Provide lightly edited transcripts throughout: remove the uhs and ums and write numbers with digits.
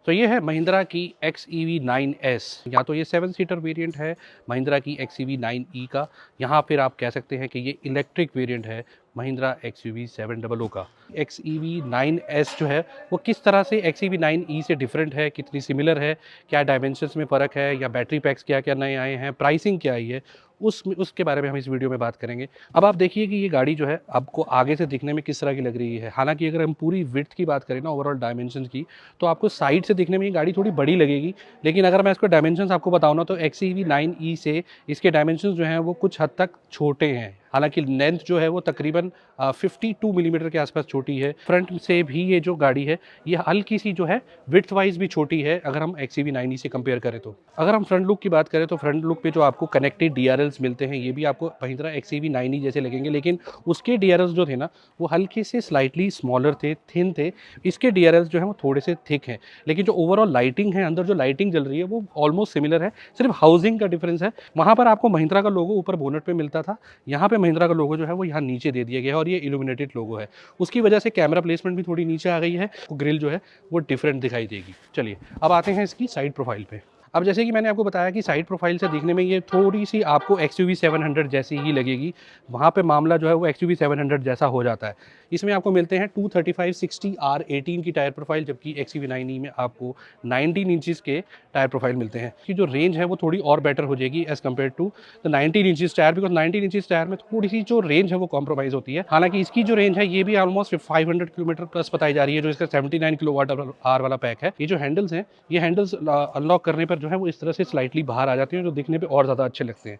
तो ये है महिंद्रा की XEV9S। या तो ये 7 सीटर वेरिएंट है महिंद्रा की XEV9e का, यहाँ फिर आप कह सकते हैं कि ये इलेक्ट्रिक वेरिएंट है महिंद्रा XUV700 का। XEV9S जो है वो किस तरह से XEV9e से डिफरेंट है, कितनी सिमिलर है, क्या डायमेंशंस में फ़र्क है, या बैटरी पैक्स क्या क्या नए आए हैं, प्राइसिंग क्या आई है, उसके बारे में हम इस वीडियो में बात करेंगे। अब आप देखिए कि ये गाड़ी जो है आपको आगे से दिखने में किस तरह की लग रही है। हालांकि अगर हम पूरी विड्थ की बात करें ना, ओवरऑल डायमेंशन की, तो आपको साइड से दिखने में ये गाड़ी थोड़ी बड़ी लगेगी। लेकिन अगर मैं इसको डायमेंशंस आपको बताऊँ ना, तो XEV9e से इसके डायमेंशंस जो हैं वो कुछ हद तक छोटे हैं। हालांकि लेंथ जो है वो तकरीबन 52 मिलीमीटर के आसपास छोटी है। फ्रंट से भी ये जो गाड़ी है ये हल्की सी जो है विड्थ वाइज भी छोटी है अगर हम XEV9e से कंपेयर करें तो। अगर हम फ्रंट लुक की बात करें तो फ्रंट लुक पे जो आपको कनेक्टेड DRLs मिलते हैं ये भी आपको महिंद्रा XEV9e जैसे लगेंगे, लेकिन उसके DRLs जो थे ना वो हल्के से स्लाइटली स्मॉलर थे, थिन थे। इसके DRLs जो है वो थोड़े से थिक हैं, लेकिन जो ओवरऑल लाइटिंग है, अंदर जो लाइटिंग जल रही है वो ऑलमोस्ट सिमिलर है। सिर्फ हाउसिंग का डिफरेंस है। वहाँ पर आपको महिंद्रा का लोगो ऊपर बोनट पे मिलता था, यहाँ पे महिंद्रा का लोगो जो है वो यहाँ नीचे दे दिया गया है और ये इल्यूमिनेटेड लोगो है। उसकी वजह से कैमरा प्लेसमेंट भी थोड़ी नीचे आ गई है, ग्रिल जो है वो डिफरेंट दिखाई देगी। चलिए अब आते हैं इसकी साइड प्रोफाइल पे। अब जैसे कि मैंने आपको बताया कि साइड प्रोफाइल से दिखने में ये थोड़ी सी आपको XUV700 जैसी ही लगेगी। वहाँ पे मामला जो है वो XUV700 जैसा हो जाता है। इसमें आपको मिलते हैं 235/60 R18 की टायर प्रोफाइल, जबकि XUV9e में आपको 19 इंचज़ के टायर प्रोफाइल मिलते हैं। कि जो रेंज है वो थोड़ी और बेटर हो जाएगी as compared to the 19 inches tyre, because 19 inches tyre में थोड़ी सी जो रेंज है वो कॉम्प्रोमाइज़ होती है। हालांकि इसकी जो रेंज है ये भी ऑलमोस्ट 500 किलोमीटर प्लस बताई जा रही है, जो इसका 79 किलोवाट आवर वाला पैक है। ये जो हैंडल्स हैं, ये हैंडल्स अनलॉक करने पर जो है वो इस तरह से स्लाइटली बाहर आ जाते हैं, जो दिखने पे और ज़्यादा अच्छे लगते हैं।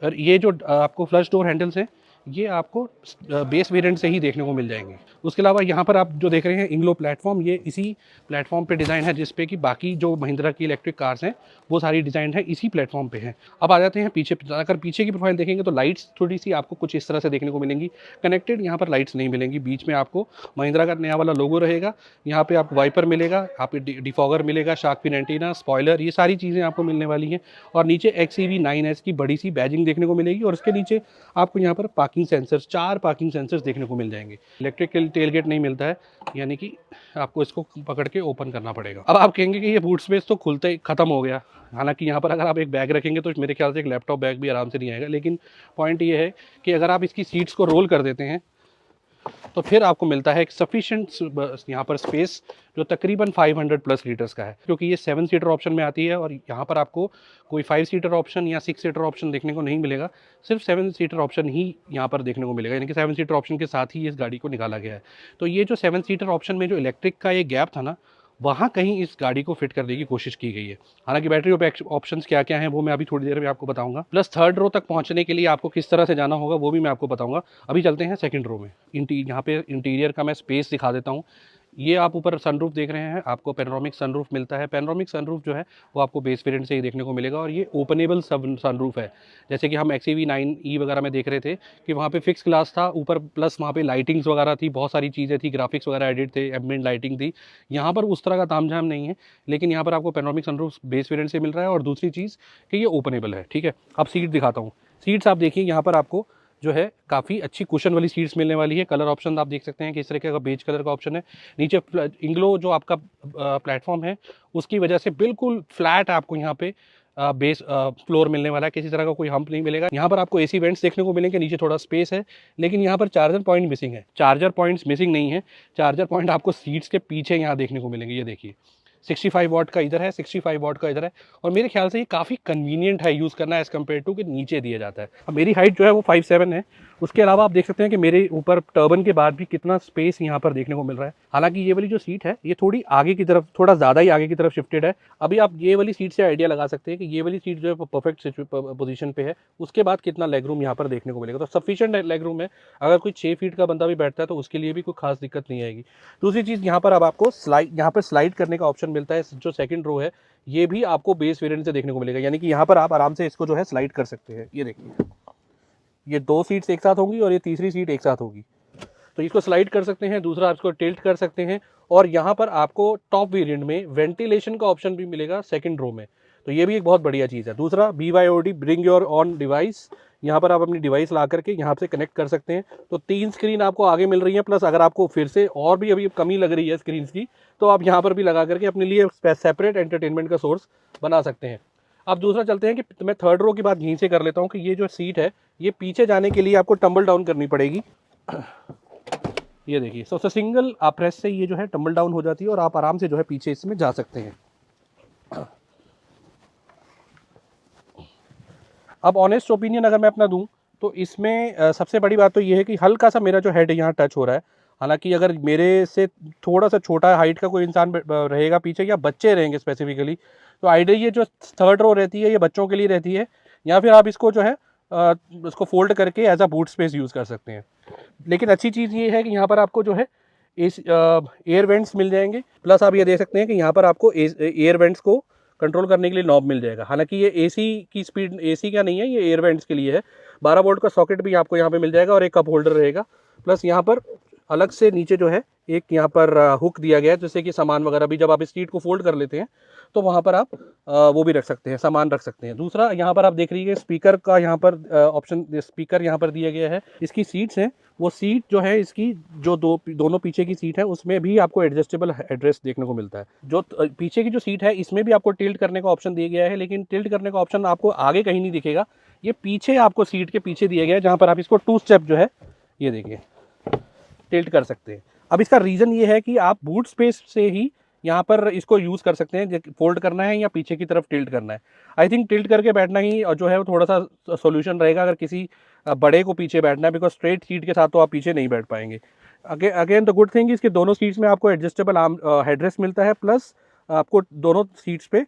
और ये जो आपको फ्लश डोर हैंडल्स हैं ये आपको बेस वेरिएंट से ही देखने को मिल जाएंगे। उसके अलावा यहाँ पर आप जो देख रहे हैं इंग्लो प्लेटफॉर्म, ये इसी प्लेटफॉर्म पे डिज़ाइन है जिस पे कि बाकी जो महिंद्रा की इलेक्ट्रिक कार्स हैं वो सारी डिज़ाइन है इसी प्लेटफॉर्म पे है। अब आ जाते हैं पीछे। अगर पीछे की प्रोफाइल देखेंगे तो लाइट्स थोड़ी सी आपको कुछ इस तरह से देखने को मिलेंगी। कनेक्टेड यहाँ पर लाइट्स नहीं मिलेंगी। बीच में आपको महिंद्रा का नया वाला लोगो रहेगा। यहाँ पे आपको वाइपर मिलेगा, आपको डिफॉगर मिलेगा, शार्क फिन एंटीना, स्पॉयलर, ये सारी चीज़ें आपको मिलने वाली हैं। और नीचे XEV9S की बड़ी सी बैजिंग देखने को मिलेगी और उसके नीचे आपको यहाँ पर पार्किंग सेंसर्स, 4 पार्किंग सेंसर्स देखने को मिल जाएंगे। इलेक्ट्रिक टेलगेट नहीं मिलता है, यानी कि आपको इसको पकड़ के ओपन करना पड़ेगा। अब आप कहेंगे कि ये बूट स्पेस तो खुलते ही खत्म हो गया। हालांकि यहाँ पर अगर आप एक बैग रखेंगे तो मेरे ख्याल से एक लैपटॉप बैग भी आराम से नहीं आएगा, लेकिन पॉइंट ये है कि अगर आप इसकी सीट्स को रोल कर देते हैं तो फिर आपको मिलता है एक सफिशिएंट यहाँ पर स्पेस, जो तकरीबन 500 प्लस लीटर्स का है, क्योंकि ये 7 सीटर ऑप्शन में आती है और यहाँ पर आपको कोई 5 सीटर ऑप्शन या 6 सीटर ऑप्शन देखने को नहीं मिलेगा। सिर्फ 7 सीटर ऑप्शन ही यहाँ पर देखने को मिलेगा, यानी कि 7 सीटर ऑप्शन के साथ ही इस गाड़ी को निकाला गया है। तो ये जो 7 सीटर ऑप्शन में जो इलेक्ट्रिक का ये गैप था ना, वहाँ कहीं इस गाड़ी को फिट करने की कोशिश की गई है। हालांकि बैटरी ऑप्शंस क्या क्या हैं वो मैं अभी थोड़ी देर में आपको बताऊंगा। प्लस थर्ड रो तक पहुंचने के लिए आपको किस तरह से जाना होगा वो भी मैं आपको बताऊंगा। अभी चलते हैं सेकंड रो में। यहाँ पे इंटीरियर का मैं स्पेस दिखा देता हूँ। ये आप ऊपर सनरूफ देख रहे हैं, आपको पैनोरामिक सनरूफ मिलता है। पैनोरामिक सनरूफ जो है वो आपको बेस वेरिएंट से ही देखने को मिलेगा और ये ओपनेबल सनरूफ है। जैसे कि हम XEV9e वगैरह में देख रहे थे कि वहाँ पे फिक्स ग्लास था ऊपर, प्लस वहाँ पे लाइटिंग्स वगैरह थी, बहुत सारी चीज़ें थी, ग्राफिक्स वगैरह एडिट थे, एम्बिएंट लाइटिंग थी। यहाँ पर उस तरह का तामझाम नहीं है, लेकिन यहाँ पर आपको पैनोरामिक सनरूफ बेस वेरिएंट से मिल रहा है। और दूसरी चीज़ कि ये ओपनेबल है। ठीक है, अब सीट दिखाता हूँ। सीट्स आप देखिए, यहाँ पर आपको जो है काफ़ी अच्छी कुशन वाली सीट्स मिलने वाली है। कलर ऑप्शन आप देख सकते हैं कि इस तरह का बेज कलर का ऑप्शन है। नीचे इंग्लो जो आपका प्लेटफॉर्म है उसकी वजह से बिल्कुल फ्लैट आपको यहाँ पे बेस फ्लोर मिलने वाला है। किसी तरह का कोई हम्प नहीं मिलेगा। यहाँ पर आपको AC वेंट्स देखने को मिलेंगे, नीचे थोड़ा स्पेस है, लेकिन यहाँ पर चार्जर पॉइंट मिसिंग है। चार्जर पॉइंट्स मिसिंग नहीं है, चार्जर पॉइंट आपको सीट्स के पीछे यहाँ देखने को मिलेंगे। ये देखिए 65 वाट का इधर है, 65 वाट का इधर है। और मेरे ख्याल से ये काफ़ी कन्वीनियंट है यूज़ करना एज़ कम्पेयर टू कि नीचे दिया जाता है। अब मेरी हाइट जो है वो 5'7" है। उसके अलावा आप देख सकते हैं कि मेरे ऊपर टर्बन के बाद भी कितना स्पेस यहाँ पर देखने को मिल रहा है। हालांकि ये वाली जो सीट है ये थोड़ी आगे की तरफ, थोड़ा ज़्यादा ही आगे की तरफ शिफ्टेड है। अभी आप ये वाली सीट से आइडिया लगा सकते हैं कि ये वाली सीट जो है परफेक्ट पोजीशन पे है। उसके बाद कितना लेग रूम यहाँ पर देखने को मिलेगा, तो सफिशिएंट लेग रूम है। अगर कोई 6 फीट का बंदा भी बैठता है तो उसके लिए भी कोई खास दिक्कत नहीं आएगी। दूसरी चीज़, यहाँ पर अब आपको यहाँ पर स्लाइड करने का ऑप्शन मिलता है। जो सेकंड रो है ये भी आपको बेस वेरिएंट से देखने को मिलेगा, यानी कि यहाँ पर आप आराम से इसको जो है स्लाइड कर सकते हैं। ये देखिए, ये 2 सीट्स एक साथ होंगी और ये तीसरी सीट एक साथ होगी, तो इसको स्लाइड कर सकते हैं। दूसरा आप इसको टिल्ट कर सकते हैं। और यहाँ पर आपको टॉप वेरिएंट में वेंटिलेशन का ऑप्शन भी मिलेगा सेकंड रो में, तो ये भी एक बहुत बढ़िया चीज़ है। दूसरा BYOD, bring your on device, यहाँ पर आप अपनी डिवाइस ला करके यहाँ से कनेक्ट कर सकते हैं। तो 3 स्क्रीन आपको आगे मिल रही है, प्लस अगर आपको फिर से और भी अभी कमी लग रही है स्क्रीन की, तो आप यहाँ पर भी लगा करके अपने लिए सेपरेट एंटरटेनमेंट का सोर्स बना सकते हैं। अब दूसरा चलते हैं कि मैं थर्ड रो की बात यहीं से कर लेता हूँ कि ये जो सीट है, ये पीछे जाने के लिए आपको टम्बल डाउन करनी पड़ेगी। ये देखिए, सो सिंगल आप प्रेस से ये जो है टम्बल डाउन हो जाती है और आप आराम से जो है पीछे इसमें जा सकते हैं। अब ऑनेस्ट ओपिनियन अगर मैं अपना दूं तो इसमें सबसे बड़ी बात तो ये है कि हल्का सा मेरा जो हेड यहाँ टच हो रहा है। हालांकि अगर मेरे से थोड़ा सा छोटा हाइट का कोई इंसान रहेगा पीछे, या बच्चे रहेंगे स्पेसिफिकली, तो आइडिया ये जो थर्ड रो रहती है ये बच्चों के लिए रहती है, या फिर आप इसको जो है इसको फोल्ड करके as a boot space use कर सकते हैं। लेकिन अच्छी चीज़ ये है कि यहाँ पर आपको जो है इस एयर वेंट्स मिल जाएंगे, प्लस आप ये देख सकते हैं कि यहाँ पर आपको एयर वेंट्स को कंट्रोल करने के लिए नॉब मिल जाएगा। हालांकि ये एसी की स्पीड, एसी का नहीं है, ये एयर वेंट्स के लिए है। 12 वोल्ट का सॉकेट भी आपको यहाँ पे मिल जाएगा और एक कप होल्डर रहेगा। प्लस यहाँ पर अलग से नीचे जो है एक यहाँ पर हुक दिया गया है, जिससे कि सामान वगैरह भी जब आप इस सीट को फोल्ड कर लेते हैं तो वहाँ पर आप वो भी रख सकते हैं, सामान रख सकते हैं। दूसरा यहाँ पर आप देख लीजिए स्पीकर का यहाँ पर ऑप्शन, स्पीकर यहाँ पर दिया गया है। इसकी सीट्स हैं, वो सीट जो है इसकी जो दोनों पीछे की सीट है उसमें भी आपको एडजस्टेबल एड्रेस देखने को मिलता है। जो पीछे की जो सीट है इसमें भी आपको टिल्ट करने का ऑप्शन दिया गया है, लेकिन टिल्ट करने का ऑप्शन आपको आगे कहीं नहीं दिखेगा, ये पीछे आपको सीट के पीछे दिया गया है, जहाँ पर आप इसको 2 स्टेप जो है ये देखिए टिल्ट कर सकते हैं। अब इसका रीज़न ये है कि आप बूट स्पेस से ही यहाँ पर इसको यूज़ कर सकते हैं, फोल्ड करना है या पीछे की तरफ टिल्ट करना है। आई थिंक टिल्ट करके बैठना ही जो है वो थोड़ा सा सोल्यूशन रहेगा अगर किसी बड़े को पीछे बैठना है, बिकॉज स्ट्रेट सीट के साथ तो आप पीछे नहीं बैठ पाएंगे। अगेन द गुड थिंग इसके दोनों सीट्स में आपको एडजस्टेबल आर्म हेडरेस्ट मिलता है, प्लस आपको दोनों सीट्स पे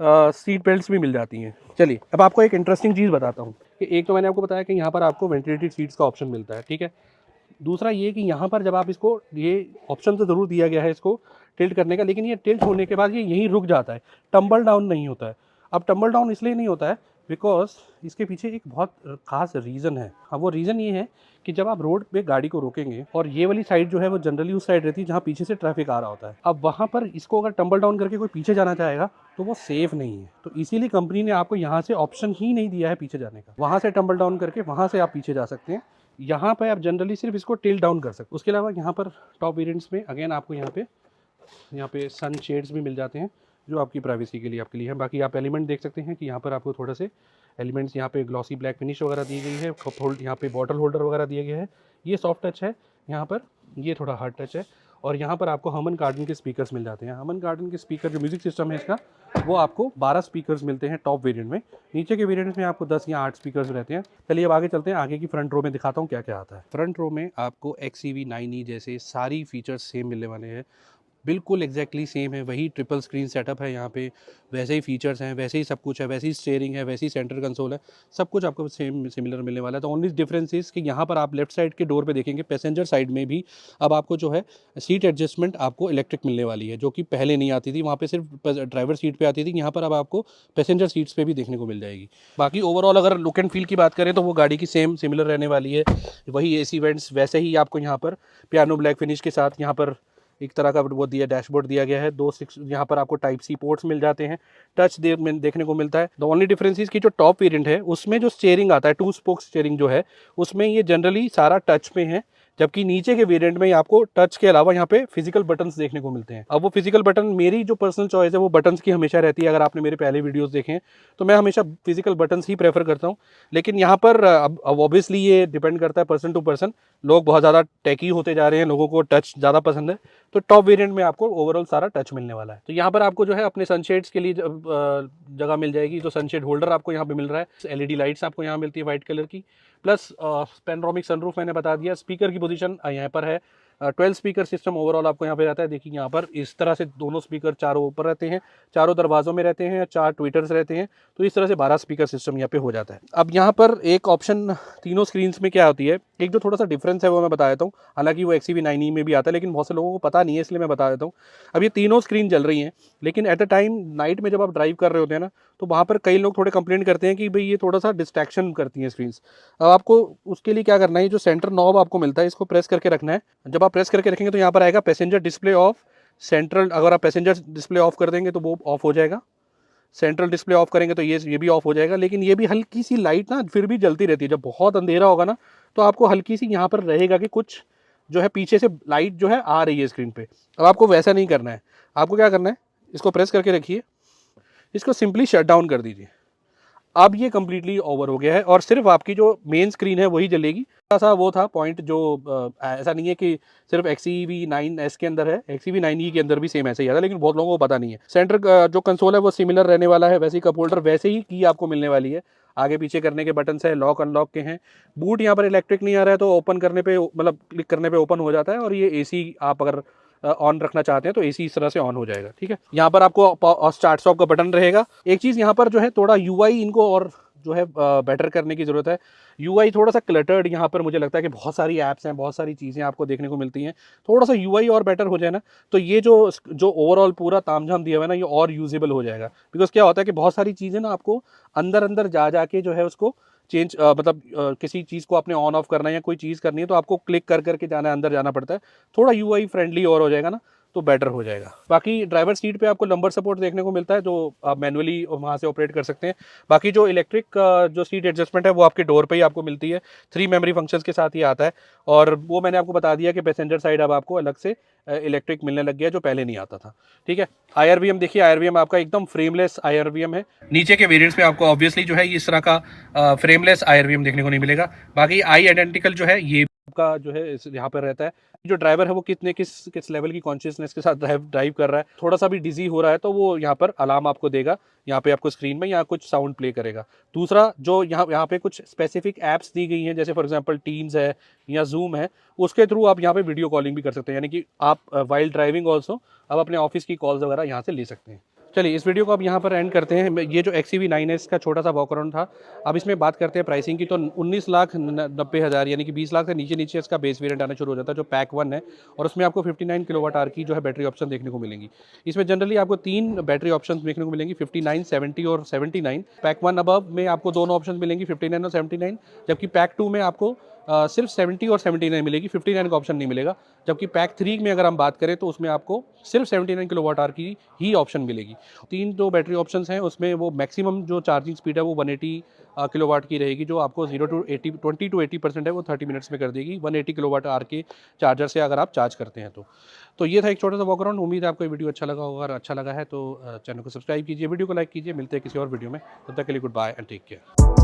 सीट बेल्ट्स भी मिल जाती हैं। चलिए अब आपको एक इंटरेस्टिंग चीज़ बताता हूँ कि एक तो मैंने आपको बताया कि यहाँ पर आपको वेंटिलेटेड सीट्स का ऑप्शन मिलता है, ठीक है। दूसरा ये कि यहाँ पर जब आप इसको, ये ऑप्शन तो ज़रूर दिया गया है इसको टिल्ट करने का, लेकिन ये टिल्ट होने के बाद ये यहीं रुक जाता है, टम्बल डाउन नहीं होता है। अब टम्बल डाउन इसलिए नहीं होता है बिकॉज इसके पीछे एक बहुत ख़ास रीज़न है। अब वो रीज़न ये है कि जब आप रोड पे गाड़ी को रोकेंगे और ये वाली साइड जो है वो जनरली उस साइड रहती है जहाँ पीछे से ट्रैफिक आ रहा होता है, अब वहाँ पर इसको अगर टम्बल डाउन करके कोई पीछे जाना चाहेगा तो वो सेफ़ नहीं है। तो इसीलिए कंपनी ने आपको यहाँ से ऑप्शन ही नहीं दिया है पीछे जाने का। वहाँ से टम्बल डाउन करके वहाँ से आप पीछे जा सकते हैं। यहाँ पे आप जनरली सिर्फ इसको टिल्ट डाउन कर सकते हैं। उसके अलावा यहाँ पर टॉप वेरिएंट्स में अगेन आपको यहाँ पे सन शेड्स भी मिल जाते हैं जो आपकी प्राइवेसी के लिए आपके लिए है। बाकी आप एलिमेंट देख सकते हैं कि यहाँ पर आपको थोड़े से एलिमेंट्स, यहाँ पे ग्लॉसी ब्लैक फिनिश वगैरह दी गई है, कप होल्ड, यहाँ पे बॉटल होल्डर वगैरह दिया गया है। ये सॉफ्ट टच है, यहाँ पर ये थोड़ा हार्ड टच है। और यहाँ पर आपको हमन गार्डन के स्पीकर्स मिल जाते हैं। हमन गार्डन के स्पीकर जो म्यूज़िक सिस्टम है इसका, वो आपको 12 स्पीकर्स मिलते हैं टॉप वेरिएंट में। नीचे के वेरिएंट्स में आपको 10 या 8 स्पीकर्स रहते हैं। चलिए अब आगे चलते हैं, आगे की फ्रंट रो में दिखाता हूँ क्या क्या आता है। फ्रंट रो में आपको XEV 9e जैसे सारी फीचर्स सेम मिलने वाले हैं, बिल्कुल एग्जैक्टली सेम है। वही ट्रिपल स्क्रीन सेटअप है यहाँ पे, वैसे ही फीचर्स हैं, वैसे ही सब कुछ है, वैसी ही स्टीयरिंग है, वैसी सेंटर कंसोल है, सब कुछ आपको सेम सिमिलर मिलने वाला है। तो ओनली डिफरेंस इज़ कि यहाँ पर आप लेफ्ट साइड के डोर पे देखेंगे, पैसेंजर साइड में भी अब आपको जो है सीट एडजस्टमेंट आपको इलेक्ट्रिक मिलने वाली है, जो कि पहले नहीं आती थी। वहाँ पे सिर्फ ड्राइवर सीट पे आती थी, यहाँ पर अब आपको पैसेंजर सीट्स पे भी देखने को मिल जाएगी। बाकी ओवरऑल अगर लुक एंड फील की बात करें तो वो गाड़ी की सेम सिमिलर रहने वाली है। वही AC वेंट्स वैसे ही आपको यहाँ पर पियानो ब्लैक फिनिश के साथ यहाँ पर एक तरह का वो दिया, डैशबोर्ड दिया गया है। 2 यहाँ पर आपको टाइप C पोर्ट्स मिल जाते हैं, टच देखने को मिलता है। द ओनली डिफरेंस इज की जो टॉप वेरिएंट है उसमें जो स्टीयरिंग आता है, 2 स्पोक स्टीयरिंग जो है, उसमें ये जनरली सारा टच में है, जबकि नीचे के वेरिएंट में आपको टच के अलावा यहाँ पे फिजिकल बटन्स देखने को मिलते हैं। अब वो फिजिकल बटन, मेरी जो पर्सनल चॉइस है वो बटन्स की हमेशा रहती है। अगर आपने मेरे पहले वीडियोस देखे हैं तो मैं हमेशा फिजिकल बटन्स ही प्रेफर करता हूँ। लेकिन यहाँ पर अब ऑब्वियसली ये डिपेंड करता है पर्सन टू पर्सन। लोग बहुत ज़्यादा टेकी होते जा रहे हैं, लोगों को टच ज़्यादा पसंद है, तो टॉप वेरिएंट में आपको ओवरऑल सारा टच मिलने वाला है। तो यहाँ पर आपको जो है अपने सनशेड्स के लिए जगह मिल जाएगी। तो सनशेड होल्डर आपको यहाँ पे मिल रहा है, LED लाइट्स आपको यहाँ मिलती है वाइट कलर की, प्लस पैनोरामिक सनरूफ मैंने बता दिया। स्पीकर की पोजीशन यहाँ पर है, 12 स्पीकर सिस्टम ओवरऑल आपको यहाँ पे रहता है। देखिए यहाँ पर इस तरह से दोनों स्पीकर चारों ऊपर रहते हैं, चारों दरवाज़ों में रहते हैं, 4 ट्विटर्स रहते हैं, तो इस तरह से 12 स्पीकर सिस्टम यहाँ पे हो जाता है। अब यहाँ पर एक ऑप्शन तीनों स्क्रीन्स में क्या होती है, एक जो थोड़ा सा डिफरेंस है वो मैं बता देता हूँ। हालांकि वो XEV 9e में भी आता है, लेकिन बहुत से लोगों को पता नहीं है, इसलिए मैं बता देता हूँ। अब ये तीनों स्क्रीन जल रही हैं, लेकिन एट अ टाइम नाइट में जब आप ड्राइव कर रहे होते हैं ना, तो वहाँ पर कई लोग थोड़े कंप्लेंट करते हैं कि भाई ये थोड़ा सा डिस्ट्रैक्शन करती हैं स्क्रीन्स। अब आपको उसके लिए क्या करना है, जो सेंटर नॉब आपको मिलता है इसको प्रेस करके रखना है। जब आप प्रेस करके रखेंगे तो यहाँ पर आएगा पैसेंजर डिस्प्ले ऑफ सेंट्रल। अगर आप पैसेंजर डिस्प्ले ऑफ कर देंगे तो वो ऑफ हो जाएगा। सेंट्रल डिस्प्ले ऑफ करेंगे तो ये भी ऑफ हो जाएगा, लेकिन ये भी हल्की सी लाइट ना फिर भी जलती रहती है। जब बहुत अंधेरा होगा ना तो आपको हल्की सी यहाँ पर रहेगा कि कुछ जो है पीछे से लाइट जो है आ रही है स्क्रीन पे। अब आपको वैसा नहीं करना है, आपको क्या करना है, इसको प्रेस करके रखिए, इसको सिंपली शट डाउन कर दीजिए। अब ये कंप्लीटली ओवर हो गया है और सिर्फ आपकी जो मेन स्क्रीन है वही जलेगी। ऐसा वो था पॉइंट जो ऐसा नहीं है कि सिर्फ XEV9S के अंदर है, XEV9E के अंदर भी सेम ऐसे ही आता है, लेकिन बहुत लोगों को पता नहीं है। सेंटर जो कंसोल है वो सिमिलर रहने वाला है, वैसे ही कप होल्डर, वैसे ही की आपको मिलने वाली है। आगे पीछे करने के बटन है, लॉक अनलॉक के हैं। बूट यहाँ पर इलेक्ट्रिक नहीं आ रहा है तो ओपन करने पे मतलब क्लिक करने पे ओपन हो जाता है, और ये AC आप अगर ऑन रखना चाहते हैं तो AC इस तरह से ऑन हो जाएगा। ठीक है, यहाँ पर आपको स्टार्ट स्टॉप का बटन रहेगा। एक चीज़ यहाँ पर जो है थोड़ा UI इनको और जो है बेटर करने की ज़रूरत है। UI थोड़ा सा क्लटर्ड यहाँ पर मुझे लगता है कि बहुत सारी ऐप्स हैं, बहुत सारी चीज़ें आपको देखने को मिलती हैं। थोड़ा सा UI और बेटर हो जाए ना तो ये जो जो ओवरऑल पूरा तामझाम दिया हुआ है ना ये और यूजेबल हो जाएगा। बिकॉज क्या होता है कि बहुत सारी चीज़ें ना आपको अंदर अंदर जा जाके जो है उसको चेंज मतलब किसी चीज़ को आपने ऑन ऑफ करना है या कोई चीज़ करनी है तो आपको क्लिक कर करके जाना है, अंदर जाना पड़ता है। थोड़ा UI फ्रेंडली और हो जाएगा ना तो बेटर हो जाएगा। बाकी ड्राइवर सीट पे आपको लंबर सपोर्ट देखने को मिलता है जो आप मैनुअली वहाँ से ऑपरेट कर सकते हैं। बाकी जो इलेक्ट्रिक जो सीट एडजस्टमेंट है वो आपके डोर पे ही आपको मिलती है, 3 मेमोरी फंक्शंस के साथ ही आता है। और वो मैंने आपको बता दिया कि पैसेंजर साइड अब आपको अलग से इलेक्ट्रिक मिलने लग गया जो पहले नहीं आता था। ठीक है, IRVM देखिए, IRVM आपका एकदम फ्रेमलेस IRVM है। नीचे के वेरिएंट्स में आपको ऑब्वियसली जो है इस तरह का फ्रेमलेस IRVM देखने को नहीं मिलेगा। बाकी आई आइडेंटिकल जो है ये आपका जो है यहाँ पर रहता है। जो ड्राइवर है वो किस लेवल की कॉन्शियसनेस के साथ ड्राइव कर रहा है, थोड़ा सा भी डिजी हो रहा है तो वो यहाँ पर अलार्म आपको देगा, यहाँ पे आपको स्क्रीन में यहाँ कुछ साउंड प्ले करेगा। दूसरा जो यहाँ पे कुछ स्पेसिफिक ऐप्स दी गई हैं, जैसे फॉर एग्जांपल टीम्स है या जूम है, उसके थ्रू आप यहाँ पे वीडियो कॉलिंग भी कर सकते हैं, यानी कि आप वाइल ड्राइविंग ऑल्सो आप अपने ऑफिस की कॉल्स वगैरह यहाँ से ले सकते हैं। चलिए इस वीडियो को अब यहाँ पर एंड करते हैं। ये जो XEV9S का छोटा सा वॉक अराउंड था, अब इसमें बात करते हैं प्राइसिंग की। तो 19,90,000 यानी कि 20 लाख से नीचे नीचे इसका बेस वेरिएंट आना शुरू हो जाता है जो पैक 1 है, और उसमें आपको 59 किलोवाट आवर की जो है बैटरी ऑप्शन देखने को मिलेंगी। इसमें जनरली आपको 3 बैटरी ऑप्शन देखने को मिलेंगी, 59, 70 और 79। पैक 1 अबव में आपको दोनों ऑप्शन मिलेंगी, 59 और 79, जबकि पैक 2 में आपको सिर्फ 70 और 79 मिलेगी, 59 का ऑप्शन नहीं मिलेगा। जबकि पैक 3 में अगर हम बात करें तो उसमें आपको सिर्फ 79 किलोवाट आवर की ही ऑप्शन मिलेगी। 3 जो बैटरी ऑप्शंस हैं उसमें वो मैक्सिमम जो चार्जिंग स्पीड है वो 180 किलोवाट की रहेगी, जो आपको 0 टू 80 20 टू 80% है वो 30 मिनट्स में कर देगी 180 किलोवाट आवर के चार्जर से अगर आप चार्ज करते हैं तो ये था एक छोटा सा वॉक अराउंड। उम्मीद है आपको ये वीडियो अच्छा लगा होगा, अगर अच्छा लगा है तो चैनल को सब्सक्राइब कीजिए, वीडियो को लाइक कीजिए। मिलते हैं किसी और वीडियो में, तब तक के लिए good bye and take care.